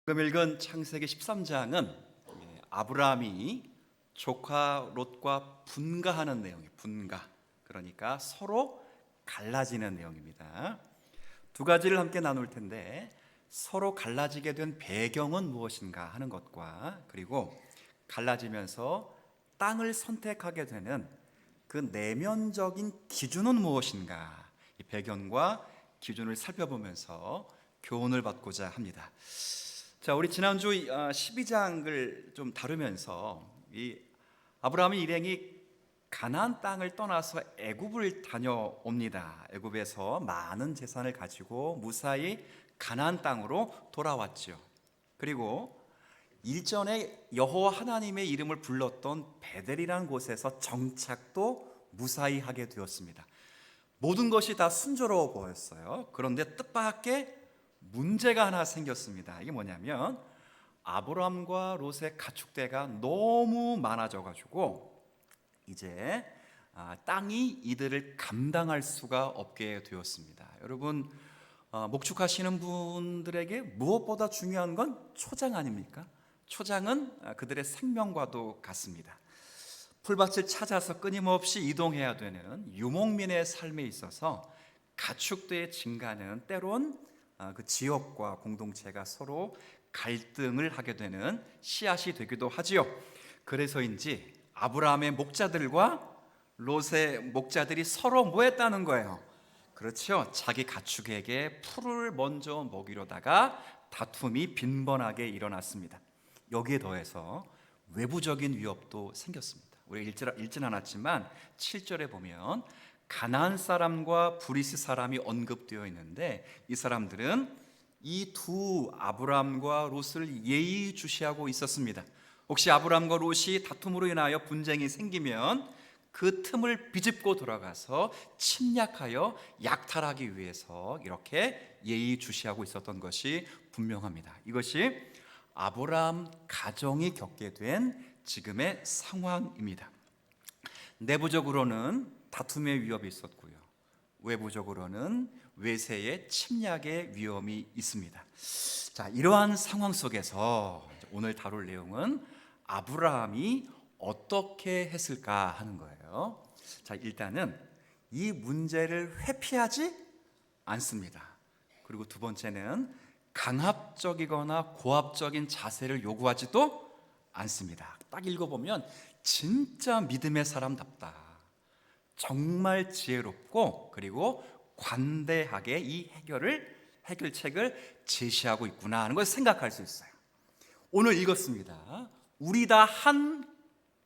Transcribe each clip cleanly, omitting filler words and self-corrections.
방금 읽은 창세기 13장은 아브라함이 조카 롯과 분가하는 내용이에요. 분가. 그러니까 서로 갈라지는 내용입니다. 두 가지를 함께 나눌 텐데 서로 갈라지게 된 배경은 무엇인가 하는 것과 그리고 갈라지면서 땅을 선택하게 되는 그 내면적인 기준은 무엇인가, 이 배경과 기준을 살펴보면서 교훈을 받고자 합니다. 자, 우리 지난주 12장을 좀 다루면서 이 아브라함의 일행이 가나안 땅을 떠나서 애굽을 다녀옵니다. 애굽에서 많은 재산을 가지고 무사히 가나안 땅으로 돌아왔죠. 그리고 일전에 여호와 하나님의 이름을 불렀던 베델이라는 곳에서 정착도 무사히 하게 되었습니다. 모든 것이 다 순조로워 보였어요. 그런데 뜻밖의 문제가 하나 생겼습니다. 이게 뭐냐면 아브라함과 롯의 가축대가 너무 많아져 가지고 이제 땅이 이들을 감당할 수가 없게 되었습니다. 여러분, 목축하시는 분들에게 무엇보다 중요한 건 초장 아닙니까? 초장은 그들의 생명과도 같습니다. 풀밭을 찾아서 끊임없이 이동해야 되는 유목민의 삶에 있어서 가축대의 증가는 때론 그 지역과 공동체가 서로 갈등을 하게 되는 씨앗이 되기도 하지요. 그래서인지 아브라함의 목자들과 롯의 목자들이 서로 뭐 했다는 거예요? 그렇죠. 자기 가축에게 풀을 먼저 먹이려다가 다툼이 빈번하게 일어났습니다. 여기에 더해서 외부적인 위협도 생겼습니다. 우리가 읽진 않았지만 7절에 보면 가나안 사람과 브리스 사람이 언급되어 있는데 이 사람들은 이 두 아브라함과 롯을 예의주시하고 있었습니다. 혹시 아브라함과 롯이 다툼으로 인하여 분쟁이 생기면 그 틈을 비집고 돌아가서 침략하여 약탈하기 위해서 이렇게 예의주시하고 있었던 것이 분명합니다. 이것이 아브라함 가정이 겪게 된 지금의 상황입니다. 내부적으로는 다툼의 위협이 있었고요, 외부적으로는 외세의 침략의 위험이 있습니다. 자, 이러한 상황 속에서 오늘 다룰 내용은 아브라함이 어떻게 했을까 하는 거예요. 자, 일단은 이 문제를 회피하지 않습니다. 그리고 두 번째는 강압적이거나 고압적인 자세를 요구하지도 않습니다. 딱 읽어보면 진짜 믿음의 사람답다, 정말 지혜롭고 그리고 관대하게 이 해결책을 제시하고 있구나 하는 걸 생각할 수 있어요. 오늘 읽었습니다. 우리 다 한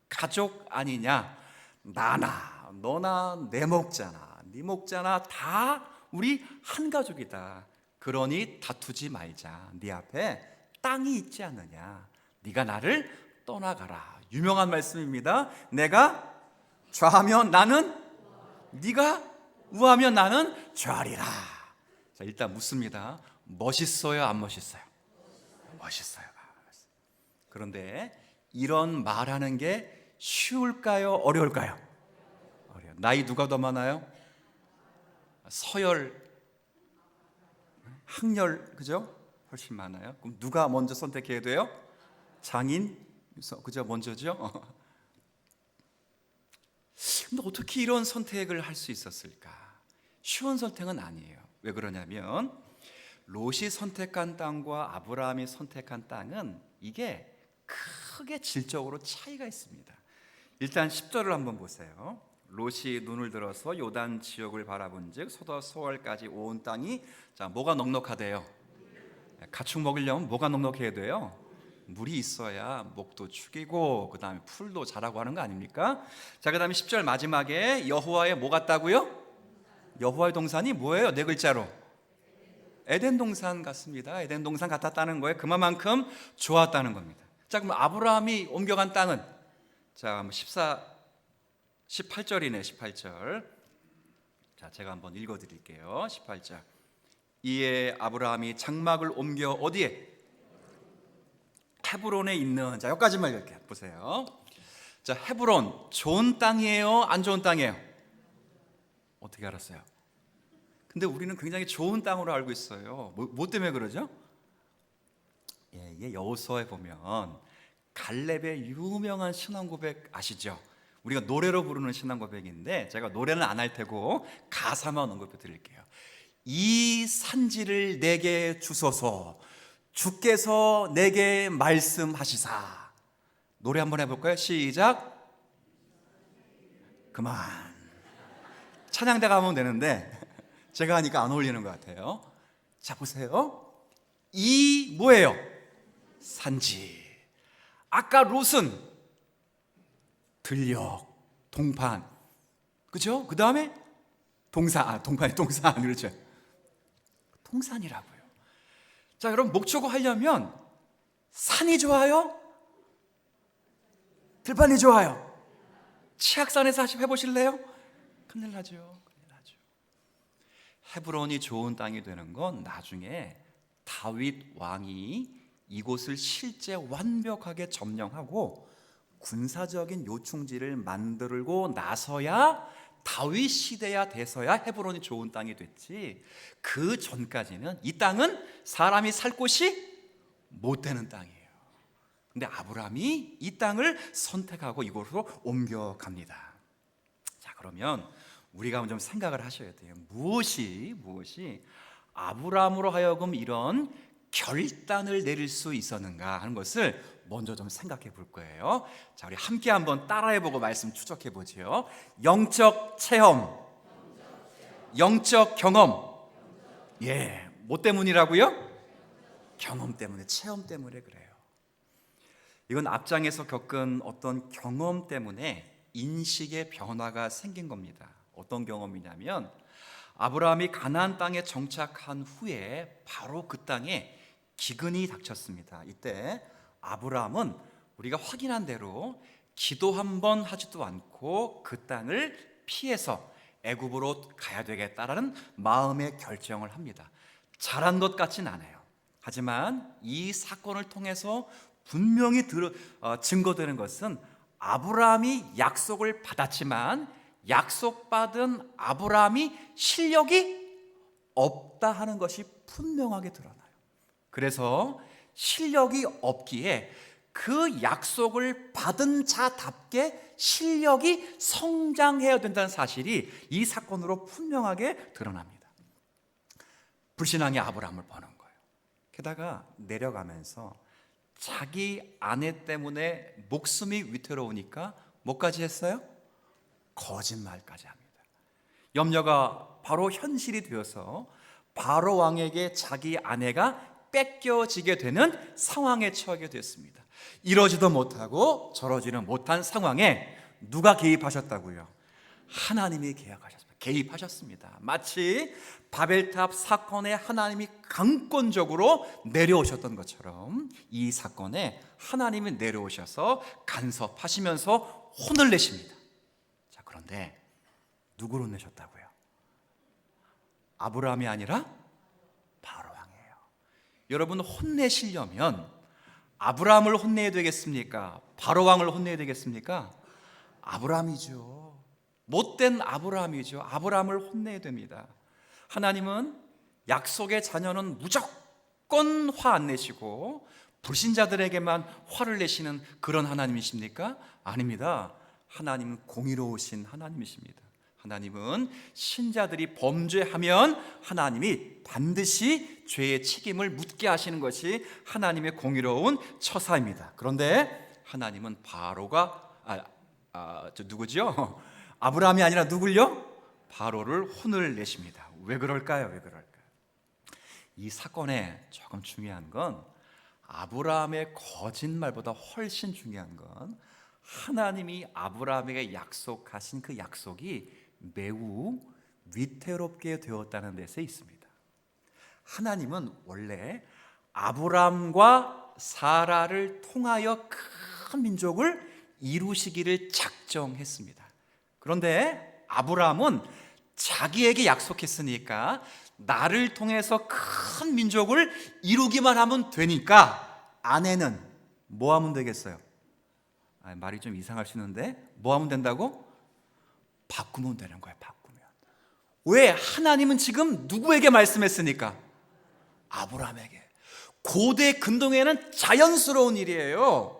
가족 아니냐? 나나 너나 내 목자나 네 목자나 다 우리 한 가족이다. 그러니 다투지 말자. 네 앞에 땅이 있지 않느냐? 네가 나를 떠나가라. 유명한 말씀입니다. 내가 좌하면 나는, 네가 우하면 나는 좌하리라. 자, 일단 묻습니다. 멋있어요, 안 멋있어요? 멋있어요. 그런데 이런 말하는 게 쉬울까요, 어려울까요? 어려워요. 나이 누가 더 많아요? 서열, 학렬, 그죠? 훨씬 많아요. 그럼 누가 먼저 선택해야 돼요? 장인, 그죠? 먼저죠? 근데 어떻게 이런 선택을 할 수 있었을까? 쉬운 선택은 아니에요. 왜 그러냐면 롯이 선택한 땅과 아브라함이 선택한 땅은 이게 크게 질적으로 차이가 있습니다. 일단 10절을 한번 보세요. 롯이 눈을 들어서 요단 지역을 바라본즉 소도 소알까지 온 땅이, 자, 뭐가 넉넉하대요? 가축 먹이려면 뭐가 넉넉해야 돼요? 물이 있어야 목도 축이고 그 다음에 풀도 자라고 하는 거 아닙니까? 자, 그 다음에 10절 마지막에 여호와의 뭐 같다고요? 여호와의 동산이 뭐예요? 네 글자로 에덴 동산 같습니다. 에덴 동산 같았다는 거예요. 그만큼 좋았다는 겁니다. 자, 그럼 아브라함이 옮겨간 땅은, 자, 18절이네. 18절. 자, 제가 한번 읽어드릴게요. 18절. 이에 아브라함이 장막을 옮겨 어디에? 헤브론에 있는, 자, 여기까지만 이렇게 보세요. 자, 헤브론 좋은 땅이에요, 안 좋은 땅이에요? 어떻게 알았어요? 근데 우리는 굉장히 좋은 땅으로 알고 있어요. 뭐 때문에 그러죠? 이게 여호수아에 보면 갈렙의 유명한 신앙 고백 아시죠? 우리가 노래로 부르는 신앙 고백인데 제가 노래는 안 할 테고 가사만 언급해 드릴게요. 이 산지를 내게 주소서, 주께서 내게 말씀하시사. 노래 한번 해볼까요? 시작. 그만. 찬양대 가면 되는데 제가 하니까 안 어울리는 것 같아요. 자, 보세요. 이 뭐예요? 산지. 아까 롯은 들녘, 동판, 그죠? 그 다음에 동산, 동판이 동산, 그렇죠? 동산이라고요. 자, 여러분 목초고 하려면 산이 좋아요? 들판이 좋아요? 치악산에서 해보실래요? 큰일 나죠. 큰일 나죠. 헤브론이 좋은 땅이 되는 건 나중에 다윗 왕이 이곳을 실제 완벽하게 점령하고 군사적인 요충지를 만들고 나서야 다윗 시대야 돼서야 헤브론이 좋은 땅이 됐지, 그 전까지는 이 땅은 사람이 살 곳이 못 되는 땅이에요. 근데 아브라함이 이 땅을 선택하고 이곳으로 옮겨갑니다. 자, 그러면 우리가 좀 생각을 하셔야 돼요. 무엇이 아브라함으로 하여금 이런 결단을 내릴 수 있었는가 하는 것을 먼저 좀 생각해 볼 거예요. 자, 우리 함께 한번 따라해보고 말씀 추적해 보죠. 영적 체험, 영적 경험. 예, 뭐 때문이라고요? 경험 때문에, 체험 때문에 그래요. 이건 앞장에서 겪은 어떤 경험 때문에 인식의 변화가 생긴 겁니다. 어떤 경험이냐면 아브라함이 가나안 땅에 정착한 후에 바로 그 땅에 기근이 닥쳤습니다. 이때 아브라함은 우리가 확인한 대로 기도 한 번 하지도 않고 그 땅을 피해서 애굽으로 가야 되겠다라는 마음의 결정을 합니다. 잘한 것 같진 않아요. 하지만 이 사건을 통해서 분명히 증거되는 것은 아브라함이 약속을 받았지만 약속받은 아브라함이 실력이 없다 하는 것이 분명하게 드러나요. 그래서 실력이 없기에 그 약속을 받은 자답게 실력이 성장해야 된다는 사실이 이 사건으로 분명하게 드러납니다. 불신앙의 아브라함을 보는 거예요. 게다가 내려가면서 자기 아내 때문에 목숨이 위태로우니까 뭐까지 했어요? 거짓말까지 합니다. 염려가 바로 현실이 되어서 바로 왕에게 자기 아내가 뺏겨지게 되는 상황에 처하게 됐습니다. 이러지도 못하고 저러지는 못한 상황에 누가 개입하셨다고요? 하나님이 개입하셨습니다. 마치 바벨탑 사건에 하나님이 강권적으로 내려오셨던 것처럼 이 사건에 하나님이 내려오셔서 간섭하시면서 혼을 내십니다. 자, 그런데 누구를 내셨다고요? 아브라함이 아니라 바로 왕이에요. 여러분, 혼내시려면 아브라함을 혼내야 되겠습니까? 바로 왕을 혼내야 되겠습니까? 아브라함이죠. 못된 아브라함이죠. 아브라함을 혼내야 됩니다. 하나님은 약속의 자녀는 무조건 화 안 내시고 불신자들에게만 화를 내시는 그런 하나님이십니까? 아닙니다. 하나님은 공의로우신 하나님이십니다. 하나님은 신자들이 범죄하면 하나님이 반드시 죄의 책임을 묻게 하시는 것이 하나님의 공의로운 처사입니다. 그런데 하나님은 바로가 누구죠? 아브라함이 아니라 누굴요? 바로를 혼을 내십니다. 왜 그럴까요? 이 사건에 조금 중요한 건 아브라함의 거짓말보다 훨씬 중요한 건 하나님이 아브라함에게 약속하신 그 약속이 매우 위태롭게 되었다는 데서 있습니다. 하나님은 원래 아브라함과 사라를 통하여 큰 민족을 이루시기를 작정했습니다. 그런데 아브라함은 자기에게 약속했으니까 나를 통해서 큰 민족을 이루기만 하면 되니까 아내는 뭐 하면 되겠어요? 말이 좀 이상하시는데 뭐 하면 된다고? 바꾸면 되는 거예요. 바꾸면. 왜? 하나님은 지금 누구에게 말씀했으니까? 아브라함에게. 고대 근동에는 자연스러운 일이에요.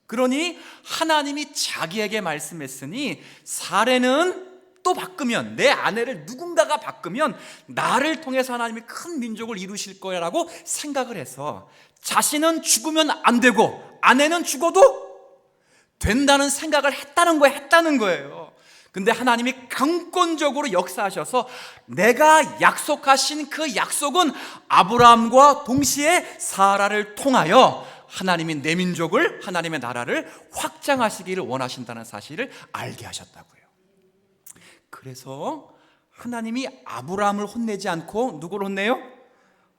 그러니 하나님이 자기에게 말씀했으니 사례는 또 바꾸면, 내 아내를 누군가가 바꾸면 나를 통해서 하나님이 큰 민족을 이루실 거야라고 생각을 해서 자신은 죽으면 안 되고 아내는 죽어도 된다는 생각을 했다는 거예요. 근데 하나님이 강권적으로 역사하셔서 내가 약속하신 그 약속은 아브라함과 동시에 사라를 통하여 하나님이 내 민족을, 하나님의 나라를 확장하시기를 원하신다는 사실을 알게 하셨다고요. 그래서 하나님이 아브라함을 혼내지 않고 누구를 혼내요?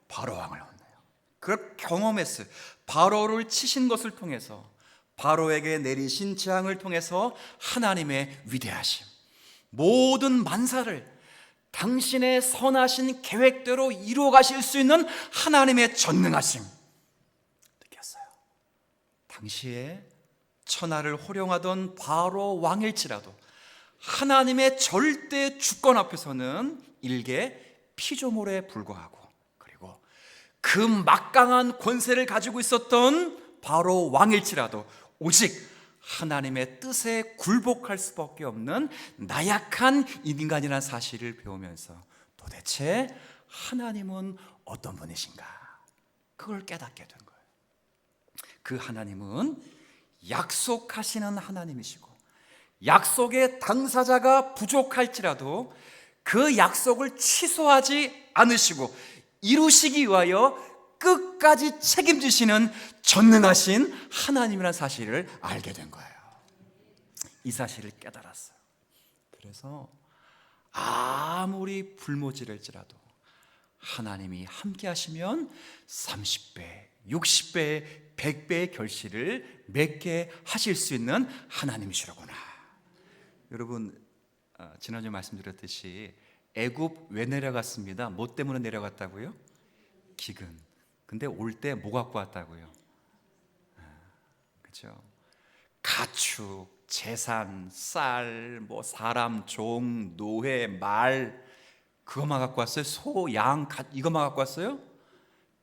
바로 왕을 혼내요. 그걸 경험했어요. 바로를 치신 것을 통해서, 바로에게 내리신 재앙을 통해서 하나님의 위대하심, 모든 만사를 당신의 선하신 계획대로 이루어 가실 수 있는 하나님의 전능하심 느꼈어요. 당시에 천하를 호령하던 바로 왕일지라도 하나님의 절대 주권 앞에서는 일개 피조물에 불과하고, 그리고 그 막강한 권세를 가지고 있었던 바로 왕일지라도 오직 하나님의 뜻에 굴복할 수밖에 없는 나약한 인간이라는 사실을 배우면서 도대체 하나님은 어떤 분이신가, 그걸 깨닫게 된 거예요. 그 하나님은 약속하시는 하나님이시고, 약속의 당사자가 부족할지라도 그 약속을 취소하지 않으시고 이루시기 위하여 끝까지 책임지시는 전능하신 하나님이라는 사실을 알게 된 거예요. 이 사실을 깨달았어요. 그래서 아무리 불모질할지라도 하나님이 함께 하시면 30배, 60배, 100배의 결실을 맺게 하실 수 있는 하나님이시로구나. 여러분, 지난주에 말씀드렸듯이 애굽 왜 내려갔습니다? 뭐 때문에 내려갔다고요? 기근. 근데 올 때 뭐 갖고 왔다고요? 그렇죠? 가축, 재산, 쌀, 뭐 사람, 종, 노예, 말, 그것만 갖고 왔어요? 소, 양, 이것만 갖고 왔어요?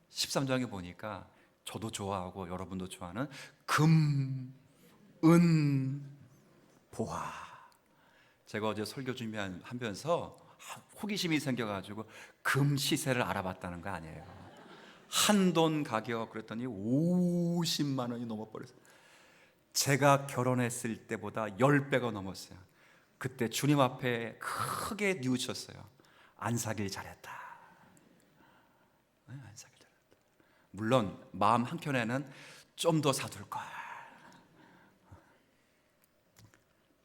13장에 보니까 저도 좋아하고 여러분도 좋아하는 금, 은, 보화. 제가 어제 설교 준비하면서 호기심이 생겨가지고 금 시세를 알아봤다는 거 아니에요. 한돈 가격 그랬더니 50만 원이 넘어버렸어요. 제가 결혼했을 때보다 10배가 넘었어요. 그때 주님 앞에 크게 뉘우쳤어요. 안 사길 잘했다. 안 사길 잘했다. 물론 마음 한켠에는 좀 더 사둘 걸.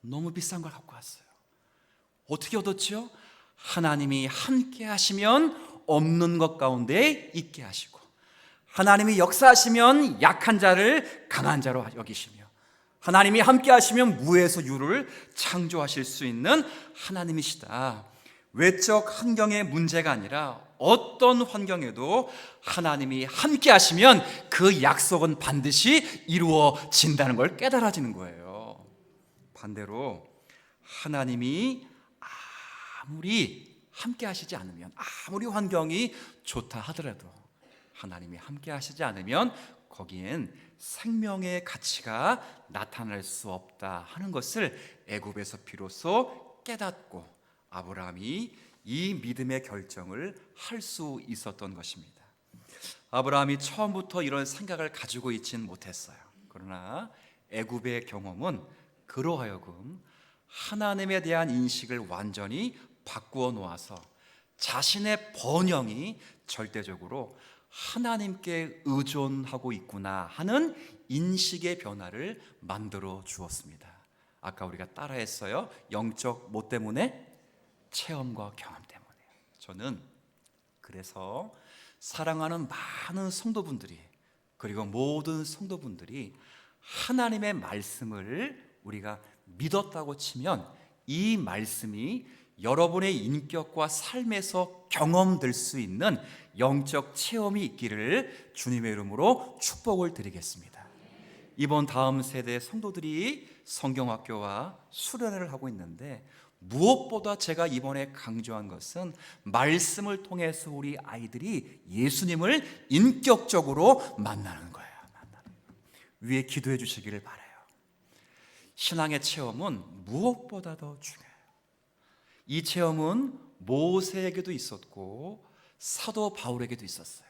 너무 비싼 걸 갖고 왔어요. 어떻게 얻었죠? 하나님이 함께 하시면 없는 것 가운데 있게 하시고, 하나님이 역사하시면 약한 자를 강한 자로 여기시며, 하나님이 함께 하시면 무에서 유를 창조하실 수 있는 하나님이시다. 외적 환경의 문제가 아니라 어떤 환경에도 하나님이 함께 하시면 그 약속은 반드시 이루어진다는 걸 깨달아지는 거예요. 반대로 하나님이 아무리 함께 하시지 않으면, 아무리 환경이 좋다 하더라도 하나님이 함께 하시지 않으면 거기엔 생명의 가치가 나타날 수 없다 하는 것을 애굽에서 비로소 깨닫고 아브라함이 이 믿음의 결정을 할 수 있었던 것입니다. 아브라함이 처음부터 이런 생각을 가지고 있지는 못했어요. 그러나 애굽의 경험은 그로 하여금 하나님에 대한 인식을 완전히 바꾸어 놓아서 자신의 번영이 절대적으로 하나님께 의존하고 있구나 하는 인식의 변화를 만들어 주었습니다. 아까 우리가 따라했어요. 영적 뭐 때문에? 체험과 경험 때문에요. 저는 그래서 사랑하는 많은 성도분들이, 그리고 모든 성도분들이 하나님의 말씀을 우리가 믿었다고 치면 이 말씀이 여러분의 인격과 삶에서 경험될 수 있는 영적 체험이 있기를 주님의 이름으로 축복을 드리겠습니다. 이번 다음 세대 성도들이 성경학교와 수련회를 하고 있는데 무엇보다 제가 이번에 강조한 것은 말씀을 통해서 우리 아이들이 예수님을 인격적으로 만나는 거예요. 위에 기도해 주시기를 바라요. 신앙의 체험은 무엇보다 더 중요해요. 이 체험은 모세에게도 있었고 사도 바울에게도 있었어요.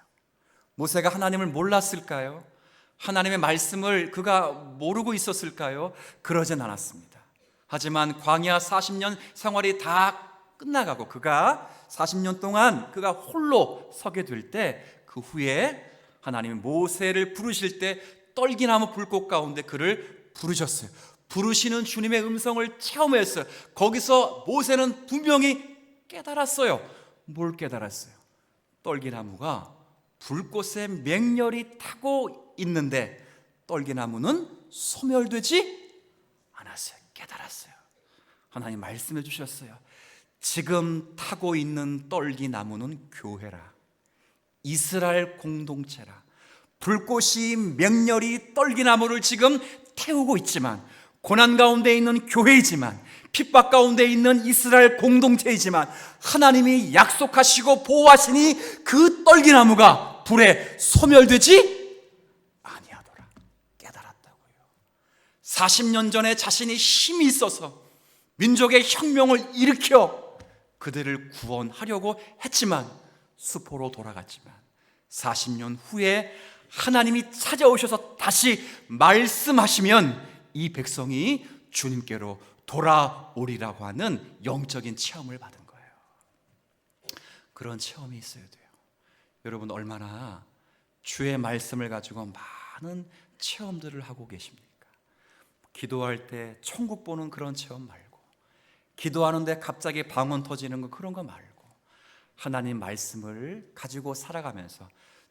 모세가 하나님을 몰랐을까요? 하나님의 말씀을 그가 모르고 있었을까요? 그러진 않았습니다. 하지만 광야 40년 생활이 다 끝나가고 그가 40년 동안 그가 홀로 서게 될 때, 그 후에 하나님이 모세를 부르실 때 떨기나무 불꽃 가운데 그를 부르셨어요. 부르시는 주님의 음성을 체험했어요. 거기서 모세는 분명히 깨달았어요. 뭘 깨달았어요? 떨기나무가 불꽃의 맹렬히 타고 있는데 떨기나무는 소멸되지 않았어요. 깨달았어요. 하나님 말씀해 주셨어요. 지금 타고 있는 떨기나무는 교회라, 이스라엘 공동체라. 불꽃이 맹렬히 떨기나무를 지금 태우고 있지만, 고난 가운데 있는 교회이지만, 핍박 가운데 있는 이스라엘 공동체이지만, 하나님이 약속하시고 보호하시니 그 떨기나무가 불에 소멸되지 아니하더라. 깨달았다고요. 40년 전에 자신이 힘이 있어서 민족의 혁명을 일으켜 그들을 구원하려고 했지만 수포로 돌아갔지만, 40년 후에 하나님이 찾아오셔서 다시 말씀하시면 이 백성이 주님께로 돌아오리라고 하는 영적인 체험을 받은 거예요. 그런 체험이 있어야 돼요. 여러분, 얼마나 주의 말씀을 가지고 많은 체험들을 하고 계십니까? 기도할 때 천국 보는 그런 체험 말고, 기도하는데 갑자기 방언 터지는 거, 그런 거 말고, 하나님 말씀을 가지고 살아가면서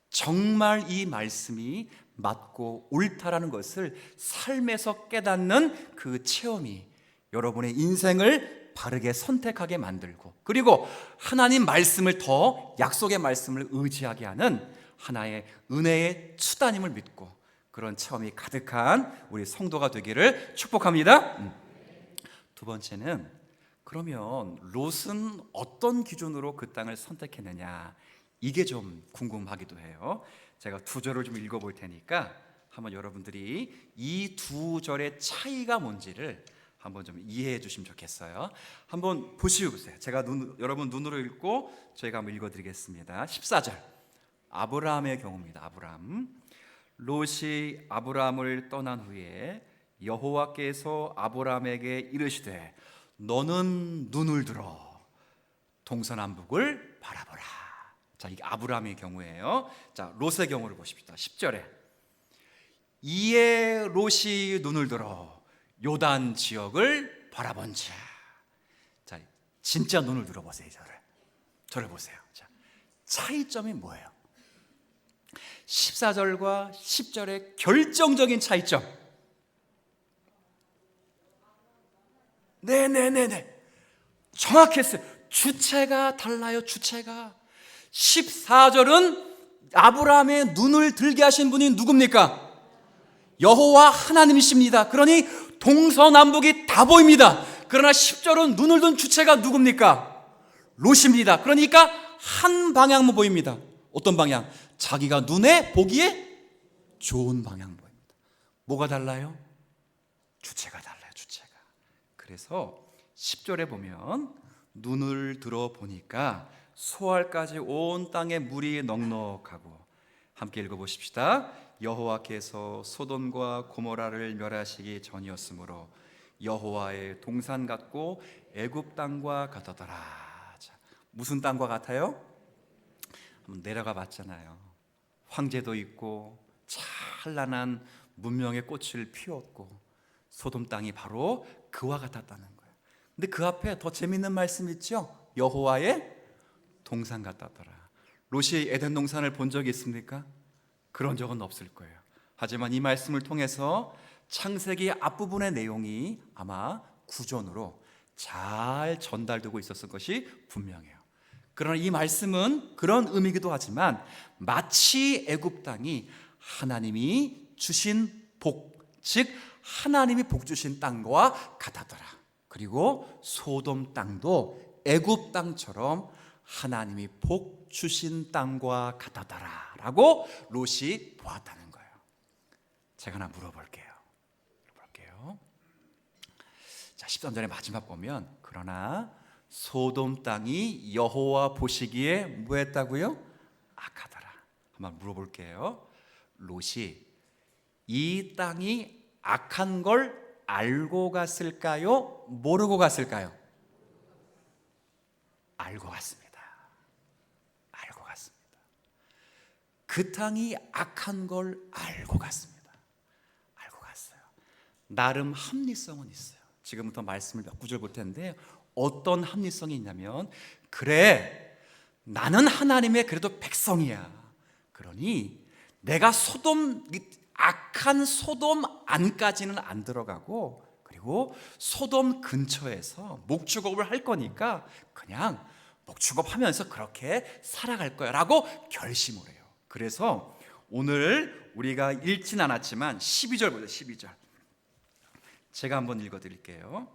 정말 이 말씀이 맞고 옳다라는 것을 삶에서 깨닫는 그 체험이 여러분의 인생을 바르게 선택하게 만들고, 그리고 하나님 말씀을 더, 약속의 말씀을 의지하게 하는 하나의 은혜의 수단임을 믿고 그런 체험이 가득한 우리 성도가 되기를 축복합니다. 두 번째는, 그러면 롯은 어떤 기준으로 그 땅을 선택했느냐, 이게 좀 궁금하기도 해요. 제가 두 절을 좀 읽어볼 테니까 한번 여러분들이 이 두 절의 차이가 뭔지를 한번 좀 이해해 주시면 좋겠어요. 한번 보시고 보세요. 제가 여러분 눈으로 읽고 저희가 한번 읽어드리겠습니다. 14절, 아브라함의 경우입니다. 아브라함. 롯이 아브라함을 떠난 후에 여호와께서 아브라함에게 이르시되 너는 눈을 들어 동서남북을 바라보라. 자, 이게 아브라함의 경우예요. 자, 롯의 경우를 보십시다. 10절에 이에 롯이 눈을 들어 요단 지역을 바라본지라. 자, 진짜 눈을 들어 보세요. 저를 보세요. 자, 차이점이 뭐예요? 14절과 10절의 결정적인 차이점. 네네네네, 정확했어요. 주체가 달라요. 주체가. 14절은 아브라함의 눈을 들게 하신 분이 누굽니까? 여호와 하나님이십니다. 그러니 동서남북이 다 보입니다. 그러나 10절은 눈을 든 주체가 누굽니까? 롯입니다. 그러니까 한 방향만 보입니다. 어떤 방향? 자기가 눈에 보기에 좋은 방향 보입니다. 뭐가 달라요? 주체가 달라요. 주체가. 그래서 10절에 보면 눈을 들어 보니까 소알까지 온 땅에 물이 넉넉하고, 함께 읽어보십시다. 여호와께서 소돔과 고모라를 멸하시기 전이었으므로 여호와의 동산 같고 애굽 땅과 같았더라. 자, 무슨 땅과 같아요? 한번 내려가 봤잖아요. 황제도 있고 찬란한 문명의 꽃을 피웠고, 소돔 땅이 바로 그와 같았다는 거예요. 근데 그 앞에 더 재밌는 말씀 있죠? 여호와의 동산 같았더라. 롯이 에덴 동산을 본 적이 있습니까? 그런 적은 없을 거예요. 하지만 이 말씀을 통해서 창세기 앞부분의 내용이 아마 구전으로 잘 전달되고 있었을 것이 분명해요. 그러나 이 말씀은 그런 의미이기도 하지만 마치 애굽 땅이 하나님이 주신 복, 즉 하나님이 복 주신 땅과 같았더라. 그리고 소돔 땅도 애굽 땅처럼 하나님이 복 주신 땅과 같았더라라고 롯이 보았다는 거예요. 제가 하나 물어볼게요. 자, 13절의 마지막 보면 그러나 소돔 땅이 여호와 보시기에 뭐했다고요? 악하더라. 한번 물어볼게요. 롯이 이 땅이 악한 걸 알고 갔을까요? 모르고 갔을까요? 알고 갔습니다. 알고 갔습니다. 그 땅이 악한 걸 알고 갔습니다. 알고 갔어요. 나름 합리성은 있어요. 지금부터 말씀을 몇 구절 볼 텐데 어떤 합리성이 있냐면, 그래, 나는 하나님의 그래도 백성이야. 그러니 내가 악한 소돔 안까지는 안 들어가고, 그리고 소돔 근처에서 목축업을 할 거니까 그냥 목축업하면서 그렇게 살아갈 거야 라고 결심을 해요. 그래서 오늘 우리가 읽진 않았지만 12절 보세요. 12절 제가 한번 읽어드릴게요.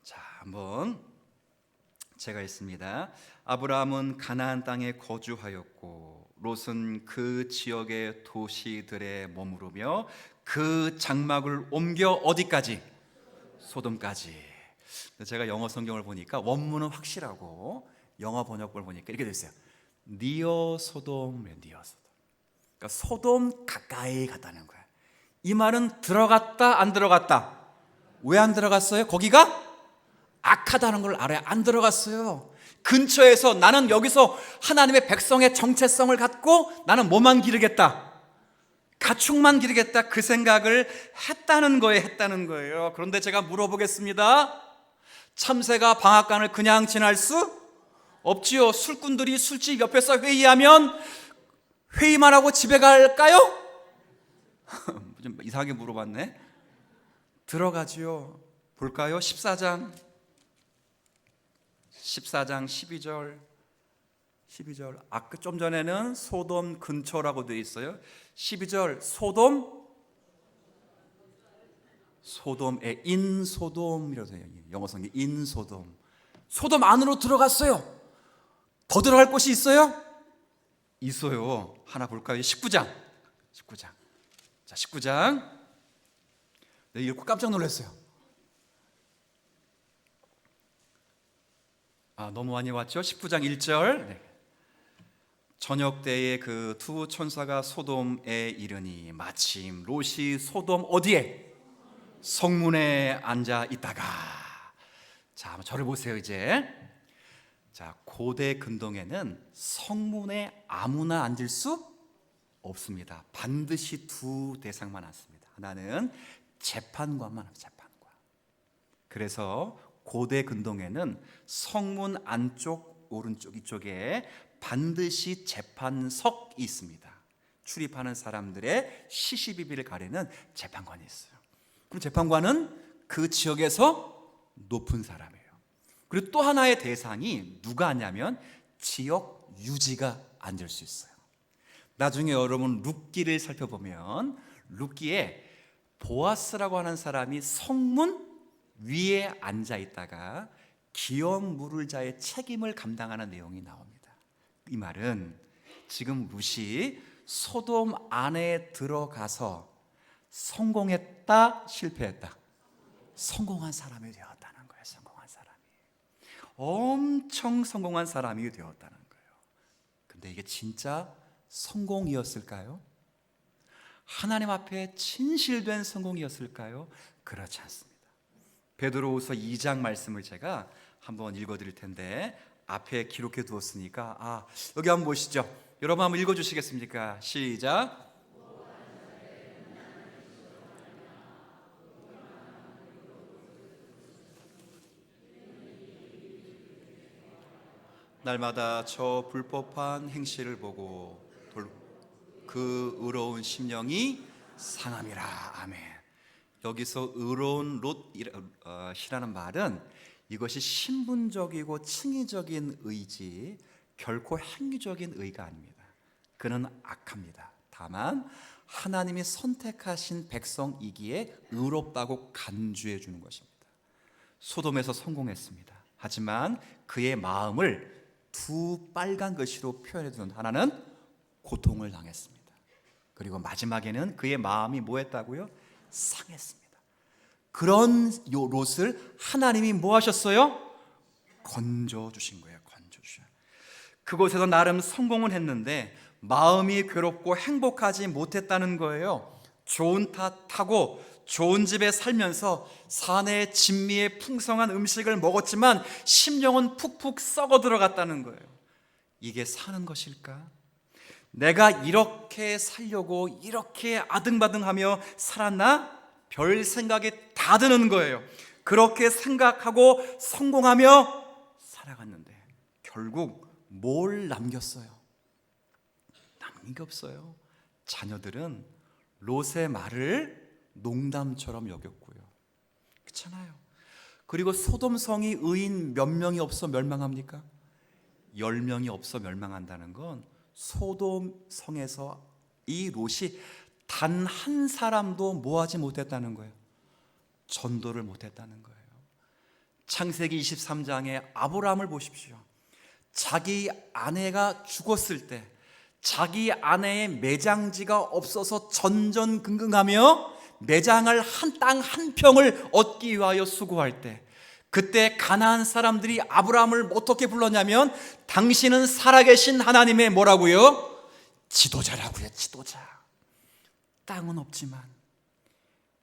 자, 한번 제가 읽습니다. 아브라함은 가나안 땅에 거주하였고 롯은 그 지역의 도시들에 머무르며 그 장막을 옮겨 어디까지? 소돔까지. 제가 영어 성경을 보니까 원문은 확실하고 영어 번역본을 보니까 이렇게 돼 있어요. 니어 소돔, 니어 소돔. 그러니까 소돔 가까이 갔다는 거야. 이 말은 들어갔다 안 들어갔다? 왜 안 들어갔어요? 거기가 악하다는 걸 알아야 안 들어갔어요. 근처에서 나는 여기서 하나님의 백성의 정체성을 갖고 나는 뭐만 기르겠다? 가축만 기르겠다. 그 생각을 했다는 거예요. 그런데 제가 물어보겠습니다. 참새가 방앗간을 그냥 지날 수 없지요. 술꾼들이 술집 옆에서 회의하면 회의만 하고 집에 갈까요? 좀 이상하게 물어봤네. 들어가지요. 볼까요? 14장 12절. 아까 좀 전에는 소돔 근처라고 되어 있어요. 12절 소돔의 인소돔이라고 해요. 영어 성경 인소돔. 소돔 안으로 들어갔어요. 더 들어갈 곳이 있어요? 있어요. 하나 볼까요? 19장. 자, 19장. 네, 읽고 깜짝 놀랐어요. 너무 많이 왔죠? 19장 1절. 네. 저녁 때에 그 두 천사가 소돔에 이르니 마침 롯이 소돔 어디에? 성문에 앉아 있다가. 자, 저를 보세요 이제. 자, 고대 근동에는 성문에 아무나 앉을 수 없습니다. 반드시 두 대상만 앉습니다. 하나는 재판관만 합니다. 재판관. 그래서 고대 근동에는 성문 안쪽 오른쪽 이쪽에 반드시 재판석이 있습니다. 출입하는 사람들의 시시비비를 가리는 재판관이 있어요. 그럼 재판관은 그 지역에서 높은 사람이에요. 그리고 또 하나의 대상이 누가 앉냐면 지역 유지가 앉을 수 있어요. 나중에 여러분 룻기를 살펴보면 룻기에 보아스라고 하는 사람이 성문 위에 앉아 있다가 기업 물을 자의 책임을 감당하는 내용이 나옵니다. 이 말은 지금 룻이 소돔 안에 들어가서 성공했다, 실패했다? 성공한 사람이 되었다는 거예요. 성공한 사람이. 엄청 성공한 사람이 되었다는 거예요. 근데 이게 진짜 성공이었을까요? 하나님 앞에 진실된 성공이었을까요? 그렇지 않습니다. 베드로후서 2장 말씀을 제가 한번 읽어드릴 텐데 앞에 기록해 두었으니까 여기 한번 보시죠. 여러분 한번 읽어주시겠습니까? 시작. 날마다 저 불법한 행실을 보고 그 의로운 심령이 상함이라. 아멘. 여기서 의로운 롯이라는 말은 이것이 신분적이고 칭의적인 의지, 결코 행위적인 의가 아닙니다. 그는 악합니다. 다만 하나님이 선택하신 백성이기에 의롭다고 간주해 주는 것입니다. 소돔에서 성공했습니다. 하지만 그의 마음을 두 빨간 글씨로 표현해 둔 하나는 고통을 당했습니다. 그리고 마지막에는 그의 마음이 뭐했다고요? 상했습니다. 그런 롯을 하나님이 뭐 하셨어요? 건져 주신 거예요. 건져 주셔. 그곳에서 나름 성공은 했는데 마음이 괴롭고 행복하지 못했다는 거예요. 좋은 차 타고 좋은 집에 살면서 사내의 진미의 풍성한 음식을 먹었지만 심령은 푹푹 썩어 들어갔다는 거예요. 이게 사는 것일까? 내가 이렇게 살려고 이렇게 아등바등하며 살았나? 별 생각이 다 드는 거예요. 그렇게 생각하고 성공하며 살아갔는데 결국 뭘 남겼어요? 남긴 게 없어요. 자녀들은 롯의 말을 농담처럼 여겼고요. 그렇잖아요. 그리고 소돔성이 의인 몇 명이 없어 멸망합니까? 10명이 없어 멸망한다는 건 소돔성에서 이 롯이 단 한 사람도 뭐하지 못했다는 거예요. 전도를 못했다는 거예요. 창세기 23장에 아브라함을 보십시오. 자기 아내가 죽었을 때 자기 아내의 매장지가 없어서 전전긍긍하며 매장을 한 땅 한 평을 얻기 위하여 수고할 때 그때 가나안 사람들이 아브라함을 어떻게 불렀냐면 당신은 살아계신 하나님의 뭐라고요? 지도자라고요. 지도자. 땅은 없지만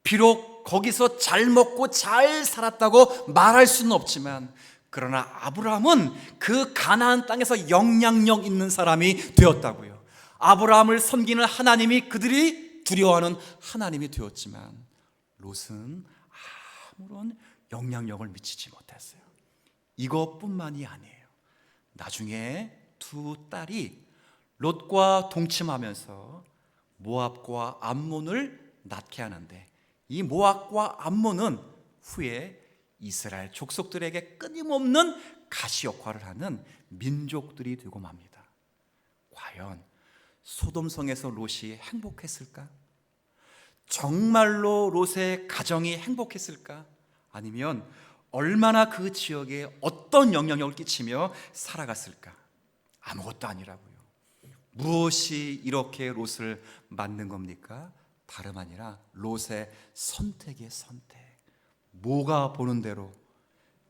비록 거기서 잘 먹고 잘 살았다고 말할 수는 없지만 그러나 아브라함은 그 가나안 땅에서 영향력 있는 사람이 되었다고요. 아브라함을 섬기는 하나님이 그들이 두려워하는 하나님이 되었지만 롯은 아무런 영향력을 미치지 못했어요. 이것뿐만이 아니에요. 나중에 두 딸이 롯과 동침하면서 모압과 암몬을 낳게 하는데 이 모압과 암몬은 후에 이스라엘 족속들에게 끊임없는 가시 역할을 하는 민족들이 되고 맙니다. 과연 소돔성에서 롯이 행복했을까? 정말로 롯의 가정이 행복했을까? 아니면 얼마나 그 지역에 어떤 영향력을 끼치며 살아갔을까? 아무것도 아니라고요. 무엇이 이렇게 롯을 만든 겁니까? 다름 아니라 롯의 선택의 선택. 뭐가 보는 대로?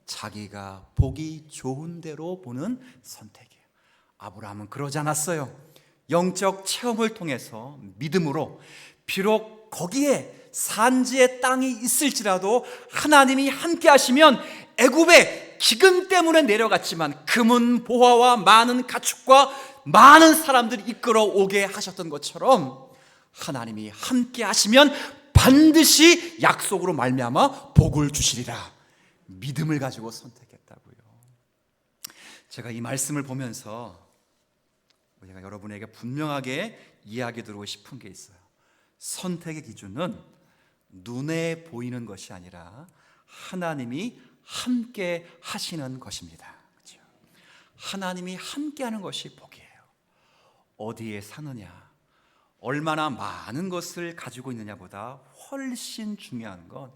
자기가 보기 좋은 대로 보는 선택이에요. 아브라함은 그러지 않았어요. 영적 체험을 통해서 믿음으로 비록 거기에 산지의 땅이 있을지라도 하나님이 함께 하시면 애굽의 기근 때문에 내려갔지만 금은 보화와 많은 가축과 많은 사람들이 이끌어 오게 하셨던 것처럼 하나님이 함께 하시면 반드시 약속으로 말미암아 복을 주시리라. 믿음을 가지고 선택했다고요. 제가 이 말씀을 보면서 제가 여러분에게 분명하게 이야기 드리고 싶은 게 있어요. 선택의 기준은 눈에 보이는 것이 아니라 하나님이 함께 하시는 것입니다. 그렇죠? 하나님이 함께 하는 것이 복이에요. 어디에 사느냐, 얼마나 많은 것을 가지고 있느냐보다 훨씬 중요한 건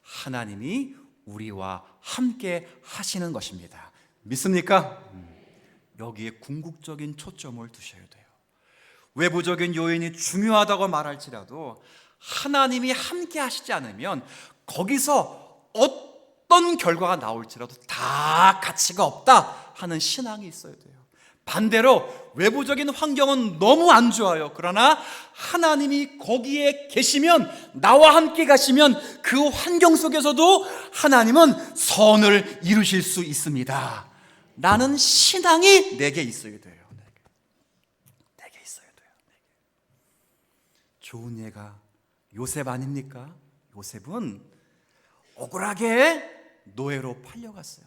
하나님이 우리와 함께 하시는 것입니다. 믿습니까? 여기에 궁극적인 초점을 두셔야 돼요. 외부적인 요인이 중요하다고 말할지라도 하나님이 함께 하시지 않으면 거기서 어떤 결과가 나올지라도 다 가치가 없다 하는 신앙이 있어야 돼요. 반대로 외부적인 환경은 너무 안 좋아요. 그러나 하나님이 거기에 계시면, 나와 함께 가시면 그 환경 속에서도 하나님은 선을 이루실 수 있습니다 라는 신앙이 내게 있어야 돼요. 내게 있어야 돼요. 좋은 예가 요셉 아닙니까? 요셉은 억울하게 노예로 팔려갔어요.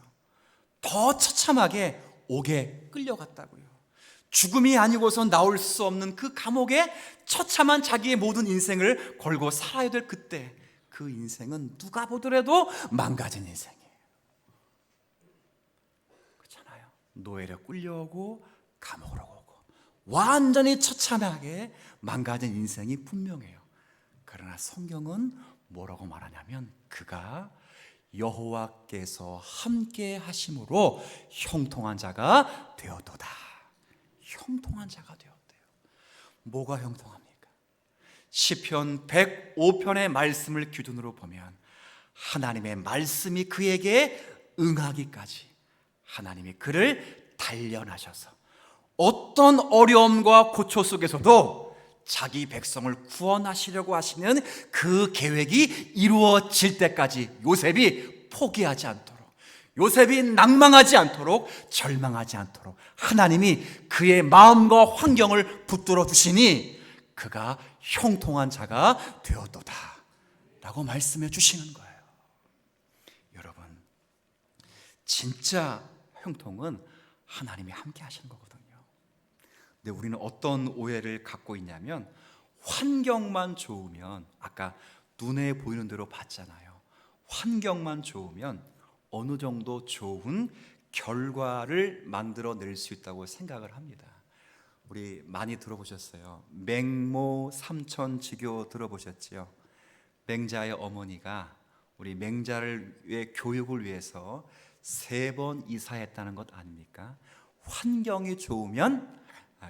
더 처참하게 옥에 끌려갔다고요. 죽음이 아니고선 나올 수 없는 그 감옥에 처참한 자기의 모든 인생을 걸고 살아야 될 그때, 그 인생은 누가 보더라도 망가진 인생이에요. 그렇잖아요. 노예로 끌려오고 감옥으로 오고 완전히 처참하게 망가진 인생이 분명해요. 그러나 성경은 뭐라고 말하냐면 그가 여호와께서 함께 하심으로 형통한 자가 되었도다. 형통한 자가 되었대요. 뭐가 형통합니까? 시편 105편의 말씀을 기준으로 보면 하나님의 말씀이 그에게 응하기까지 하나님이 그를 단련하셔서 어떤 어려움과 고초 속에서도 자기 백성을 구원하시려고 하시는 그 계획이 이루어질 때까지 요셉이 포기하지 않도록, 요셉이 낭망하지 않도록, 절망하지 않도록 하나님이 그의 마음과 환경을 붙들어 주시니 그가 형통한 자가 되었도다 라고 말씀해 주시는 거예요. 여러분, 진짜 형통은 하나님이 함께 하시는 거거든요. 근데 우리는 어떤 오해를 갖고 있냐면 환경만 좋으면, 아까 눈에 보이는 대로 봤잖아요. 환경만 좋으면 어느 정도 좋은 결과를 만들어낼 수 있다고 생각을 합니다. 우리 많이 들어보셨어요. 맹모 삼천지교 들어보셨지요? 맹자의 어머니가 우리 맹자를 위해 교육을 위해서 3번 이사했다는 것 아닙니까? 환경이 좋으면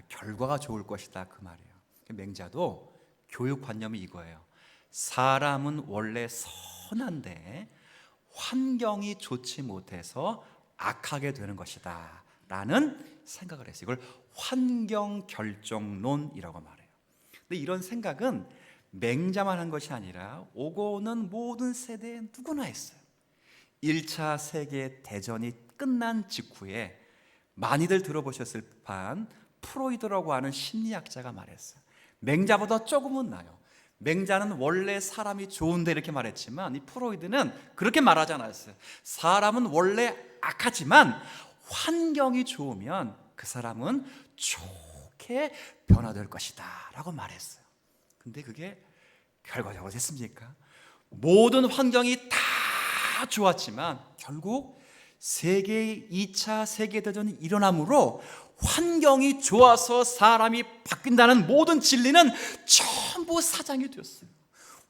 결과가 좋을 것이다 그 말이에요. 맹자도 교육관념이 이거예요. 사람은 원래 선한데 환경이 좋지 못해서 악하게 되는 것이다 라는 생각을 했어요. 이걸 환경결정론이라고 말해요. 근데 이런 생각은 맹자만 한 것이 아니라 오고는 모든 세대에 누구나 했어요. 1차 세계대전이 끝난 직후에 많이들 들어보셨을 판 프로이드라고 하는 심리학자가 말했어요. 맹자보다 조금은 나요. 맹자는 원래 사람이 좋은데 이렇게 말했지만 이 프로이드는 그렇게 말하지 않았어요. 사람은 원래 악하지만 환경이 좋으면 그 사람은 좋게 변화될 것이다 라고 말했어요. 근데 그게 결과적으로 됐습니까? 모든 환경이 다 좋았지만 결국 2차 세계대전이 일어나므로 환경이 좋아서 사람이 바뀐다는 모든 진리는 전부 사장이 되었어요.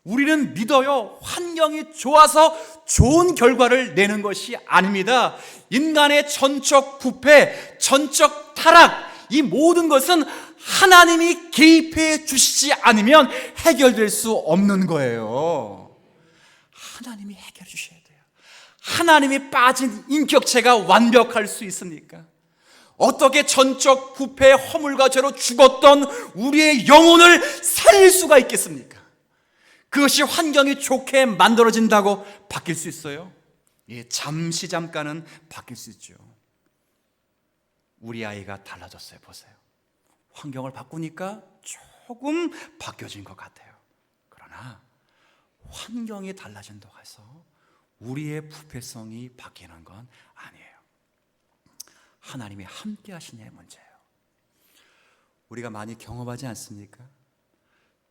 우리는 믿어요. 환경이 좋아서 좋은 결과를 내는 것이 아닙니다. 인간의 전적 부패, 전적 타락, 이 모든 것은 하나님이 개입해 주시지 않으면 해결될 수 없는 거예요. 하나님이 해결해 주셔야 돼요. 하나님이 빠진 인격체가 완벽할 수 있습니까? 어떻게 전적 부패, 허물과 죄로 죽었던 우리의 영혼을 살릴 수가 있겠습니까? 그것이 환경이 좋게 만들어진다고 바뀔 수 있어요? 예, 잠깐은 바뀔 수 있죠. 우리 아이가 달라졌어요. 보세요. 환경을 바꾸니까 조금 바뀌어진 것 같아요. 그러나 환경이 달라진다고 해서 우리의 부패성이 바뀌는 건 아니에요. 하나님이 함께 하시냐의 문제예요. 우리가 많이 경험하지 않습니까?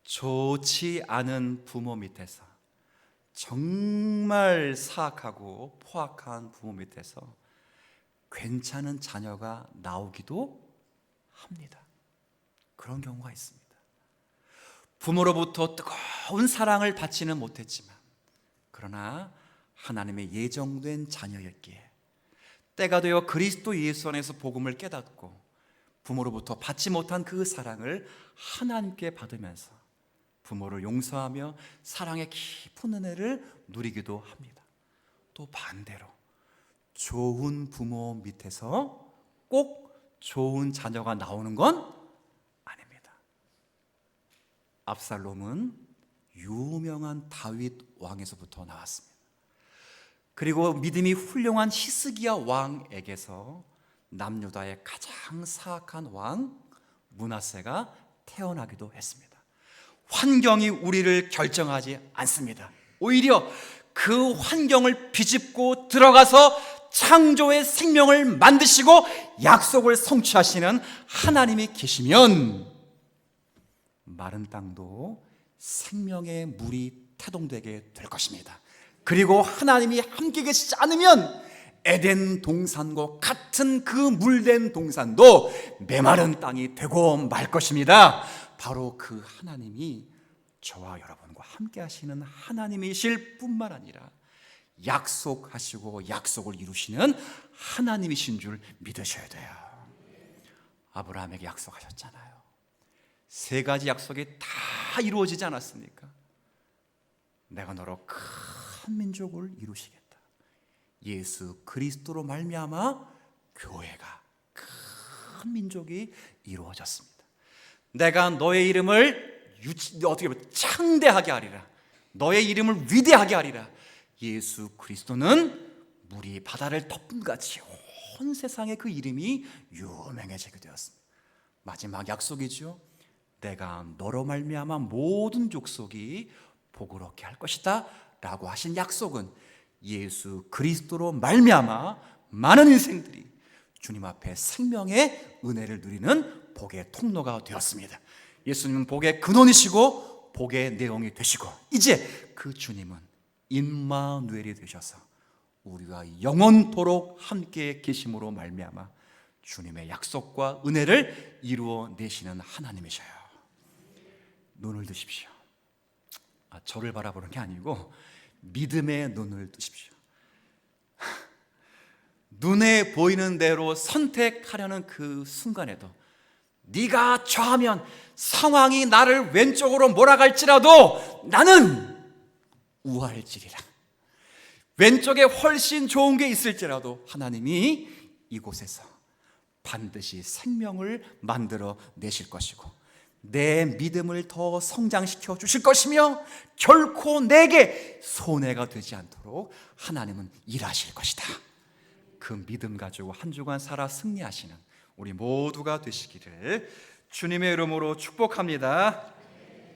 좋지 않은 부모 밑에서, 정말 사악하고 포악한 부모 밑에서 괜찮은 자녀가 나오기도 합니다. 그런 경우가 있습니다. 부모로부터 뜨거운 사랑을 받지는 못했지만 그러나 하나님의 예정된 자녀였기에 때가 되어 그리스도 예수 안에서 복음을 깨닫고 부모로부터 받지 못한 그 사랑을 하나님께 받으면서 부모를 용서하며 사랑의 깊은 은혜를 누리기도 합니다. 또 반대로 좋은 부모 밑에서 꼭 좋은 자녀가 나오는 건 아닙니다. 압살롬은 유명한 다윗 왕에서부터 나왔습니다. 그리고 믿음이 훌륭한 히스기야 왕에게서 남유다의 가장 사악한 왕 므낫세가 태어나기도 했습니다. 환경이 우리를 결정하지 않습니다. 오히려 그 환경을 비집고 들어가서 창조의 생명을 만드시고 약속을 성취하시는 하나님이 계시면 마른 땅도 생명의 물이 태동되게 될 것입니다. 그리고 하나님이 함께 계시지 않으면 에덴 동산과 같은 그 물된 동산도 메마른 땅이 되고 말 것입니다. 바로 그 하나님이 저와 여러분과 함께 하시는 하나님이실 뿐만 아니라 약속하시고 약속을 이루시는 하나님이신 줄 믿으셔야 돼요. 아브라함에게 약속하셨잖아요. 3가지 약속이 다 이루어지지 않았습니까? 내가 너로 큰 민족을 이루시겠다. 예수 그리스도로 말미암아 교회가 큰 민족이 이루어졌습니다. 내가 너의 이름을 어떻게 보면 창대하게 하리라. 너의 이름을 위대하게 하리라. 예수 그리스도는 물이 바다를 덮음같이 온 세상에 그 이름이 유명해지게 되었습니다. 마지막 약속이죠. 내가 너로 말미암아 모든 족속이 복을 얻게 할 것이다 라고 하신 약속은 예수 그리스도로 말미암아 많은 인생들이 주님 앞에 생명의 은혜를 누리는 복의 통로가 되었습니다. 예수님은 복의 근원이시고 복의 내용이 되시고 이제 그 주님은 임마누엘이 되셔서 우리가 영원토록 함께 계심으로 말미암아 주님의 약속과 은혜를 이루어내시는 하나님이셔요. 눈을 드십시오. 저를 바라보는 게 아니고 믿음의 눈을 뜨십시오. 눈에 보이는 대로 선택하려는 그 순간에도 네가 좌하면 상황이 나를 왼쪽으로 몰아갈지라도 나는 우할지리라. 왼쪽에 훨씬 좋은 게 있을지라도 하나님이 이곳에서 반드시 생명을 만들어 내실 것이고 내 믿음을 더 성장시켜 주실 것이며 결코 내게 손해가 되지 않도록 하나님은 일하실 것이다. 그 믿음 가지고 한 주간 살아 승리하시는 우리 모두가 되시기를 주님의 이름으로 축복합니다.